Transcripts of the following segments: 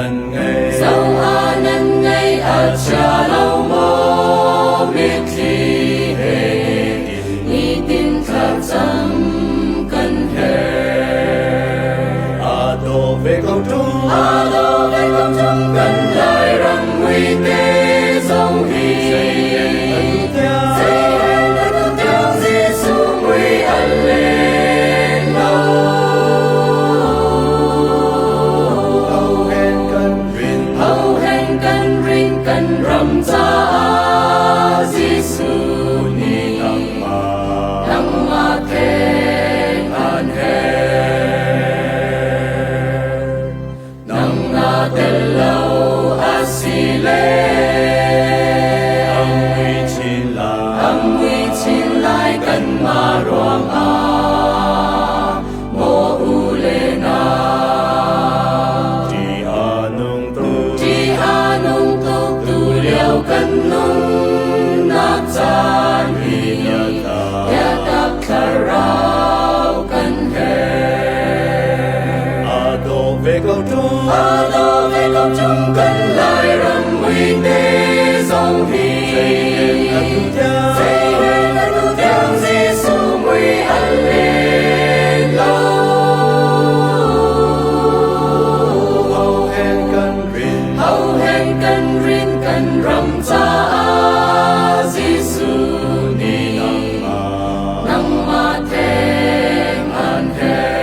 ngần ngây dẫu ngần ngây cha lâu mô biết khi hề nghi tin thật dâm cần hề đồ về công chúng cần lại răng nguy tế dòng hi dây hẹn tu theo Giêsu nguy ẩn lên lâu hầu hẹn cần rin cần rầm ra Giêsu ni nang ma thèn an hè nang na tel lâu asile ang nguy chín lại cần ma ruang mo ule na ti anung tu liao cần nung na chan hi ya tak karao cần he về công chúng cần lại răng nguy tế dòng hi dây hẹn tu theo Giêsu nguy ẩn lên lâu hầu hẹn cần rin cần rầm ra Giêsu ni nang ma thèn an he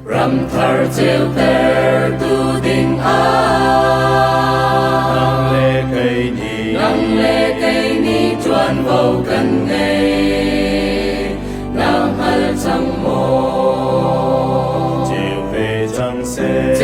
ram thar chiều ter tu đình nang lê cây ni chuan vào cần ngày nang hal chẳng mô chiều về trăng xe